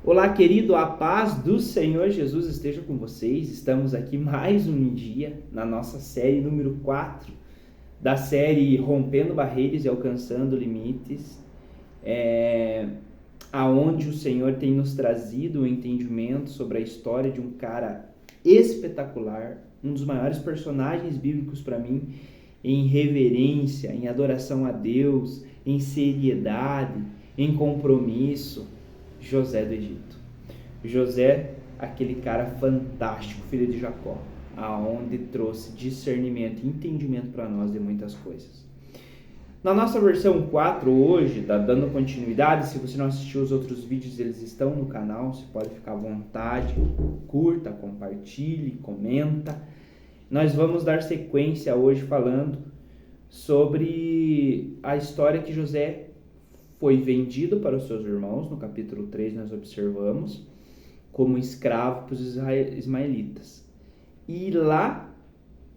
Olá, querido, a paz do Senhor Jesus esteja com vocês. Estamos aqui mais um dia na nossa série número 4 da série Rompendo Barreiras e Alcançando Limites, aonde o Senhor tem nos trazido o entendimento sobre a história de um cara espetacular, um dos maiores personagens bíblicos para mim, em reverência, em adoração a Deus, em seriedade, em compromisso. José do Egito. José, aquele cara fantástico, filho de Jacó, aonde trouxe discernimento e entendimento para nós de muitas coisas. Na nossa versão 4 hoje, dando continuidade, se você não assistiu os outros vídeos, eles estão no canal, você pode ficar à vontade, curta, compartilhe, comenta. Nós vamos dar sequência hoje falando sobre a história que José foi vendido para os seus irmãos. No capítulo 3 nós observamos como escravo para os ismaelitas. E lá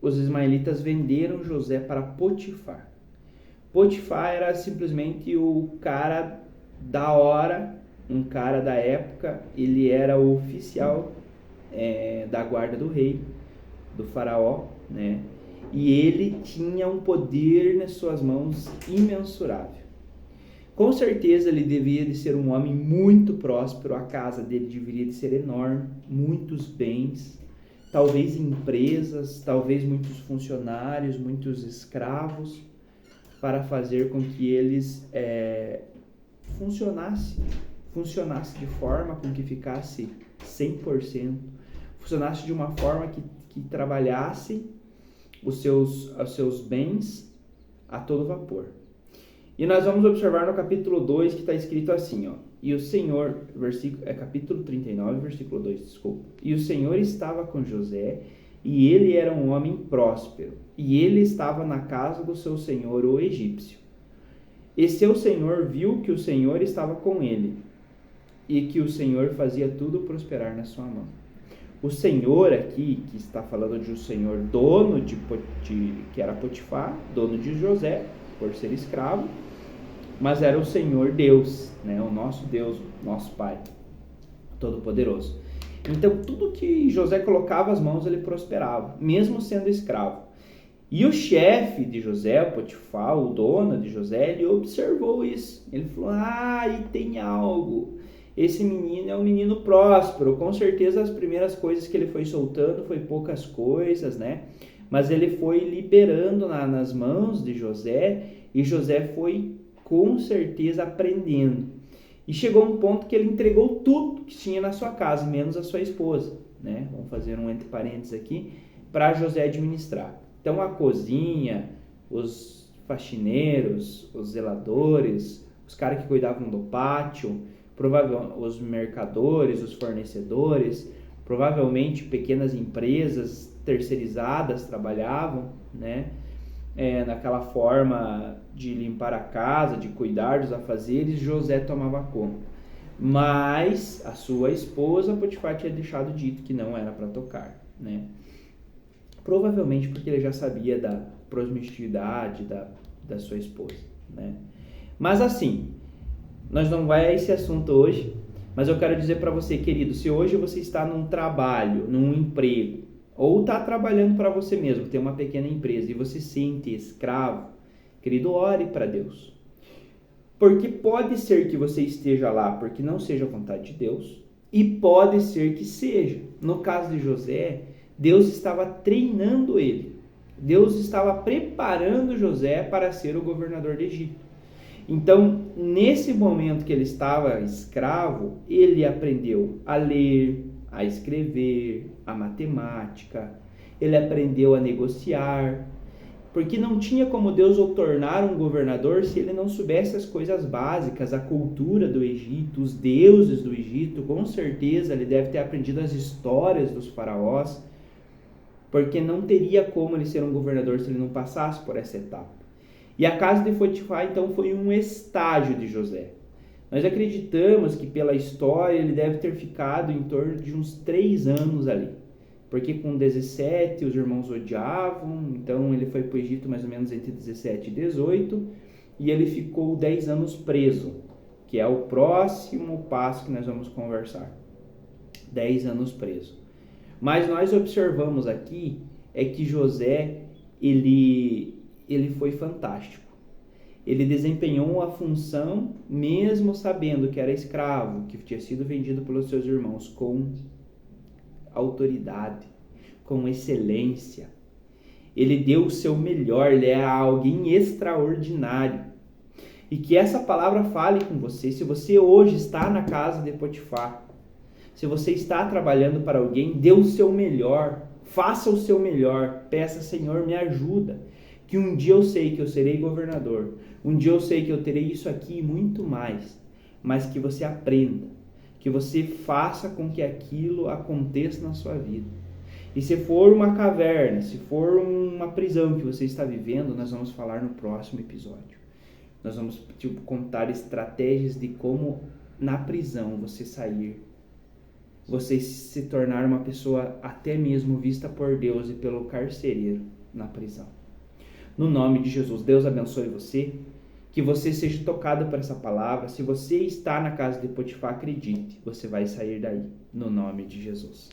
os ismaelitas venderam José para Potifar. Potifar era simplesmente o cara da hora, um cara da época. Ele era o oficial da guarda do rei, do faraó, né? E ele tinha um poder nas suas mãos imensurável. Com certeza ele deveria de ser um homem muito próspero, a casa dele deveria de ser enorme, muitos bens, talvez empresas, talvez muitos funcionários, muitos escravos, para fazer com que eles funcionasse de forma com que ficasse 100%, funcionasse de uma forma que trabalhasse os seus bens a todo vapor. E nós vamos observar no capítulo 2 que está escrito assim, ó. E o Senhor, capítulo 39, versículo 2, desculpa. E o Senhor estava com José, e ele era um homem próspero, e ele estava na casa do seu senhor, o egípcio. E seu senhor viu que o Senhor estava com ele, e que o Senhor fazia tudo prosperar na sua mão. O Senhor aqui, que está falando de um senhor dono que era Potifar, dono de José, por ser escravo, mas era o Senhor Deus, né? O nosso Deus, nosso Pai Todo-Poderoso. Então, tudo que José colocava as mãos, ele prosperava, mesmo sendo escravo. E o chefe de José, Potifar, o dono de José, ele observou isso. Ele falou, aí tem algo. Esse menino é um menino próspero. Com certeza as primeiras coisas que ele foi soltando foi poucas coisas, né? Mas ele foi liberando nas mãos de José, e José foi com certeza aprendendo. E chegou um ponto que ele entregou tudo que tinha na sua casa, menos a sua esposa, né? Vamos fazer um entre parênteses aqui, para José administrar. Então a cozinha, os faxineiros, os zeladores, os caras que cuidavam do pátio, provavelmente os mercadores, os fornecedores, provavelmente pequenas empresas terceirizadas trabalhavam, né? Naquela forma de limpar a casa, de cuidar dos afazeres, José tomava conta. Mas a sua esposa, Potifar, tinha deixado dito que não era para tocar, né? Provavelmente porque ele já sabia da promiscuidade da sua esposa, né? Mas assim, nós não vai a esse assunto hoje, mas eu quero dizer para você, querido, se hoje você está num trabalho, num emprego, ou está trabalhando para você mesmo, tem uma pequena empresa e você se sente escravo, querido, ore para Deus. Porque pode ser que você esteja lá porque não seja a vontade de Deus, e pode ser que seja. No caso de José, Deus estava treinando ele. Deus estava preparando José para ser o governador do Egito. Então, nesse momento que ele estava escravo, ele aprendeu a ler, a escrever, a matemática, ele aprendeu a negociar, porque não tinha como Deus o tornar um governador se ele não soubesse as coisas básicas, a cultura do Egito, os deuses do Egito. Com certeza ele deve ter aprendido as histórias dos faraós, porque não teria como ele ser um governador se ele não passasse por essa etapa. E a casa de Potifar, então, foi um estágio de José. Nós acreditamos que pela história ele deve ter ficado em torno de uns 3 anos ali. Porque com 17 os irmãos odiavam, então ele foi para o Egito mais ou menos entre 17 e 18, e ele ficou 10 anos preso. que é o próximo passo que nós vamos conversar. 10 anos preso. Mas nós observamos aqui é que José, ele foi fantástico. Ele desempenhou a função mesmo sabendo que era escravo, que tinha sido vendido pelos seus irmãos, com autoridade, com excelência. Ele deu o seu melhor, ele é alguém extraordinário. E que essa palavra fale com você. Se você hoje está na casa de Potifar, se você está trabalhando para alguém, dê o seu melhor, faça o seu melhor, peça, Senhor, me ajuda, que um dia eu sei que eu serei governador, um dia eu sei que eu terei isso aqui e muito mais, mas que você aprenda, que você faça com que aquilo aconteça na sua vida. E se for uma caverna, se for uma prisão que você está vivendo, nós vamos falar no próximo episódio. Nós vamos contar estratégias de como na prisão você sair, você se tornar uma pessoa até mesmo vista por Deus e pelo carcereiro na prisão. No nome de Jesus, Deus abençoe você, que você seja tocado por essa palavra. Se você está na casa de Potifar, acredite, você vai sair daí, no nome de Jesus.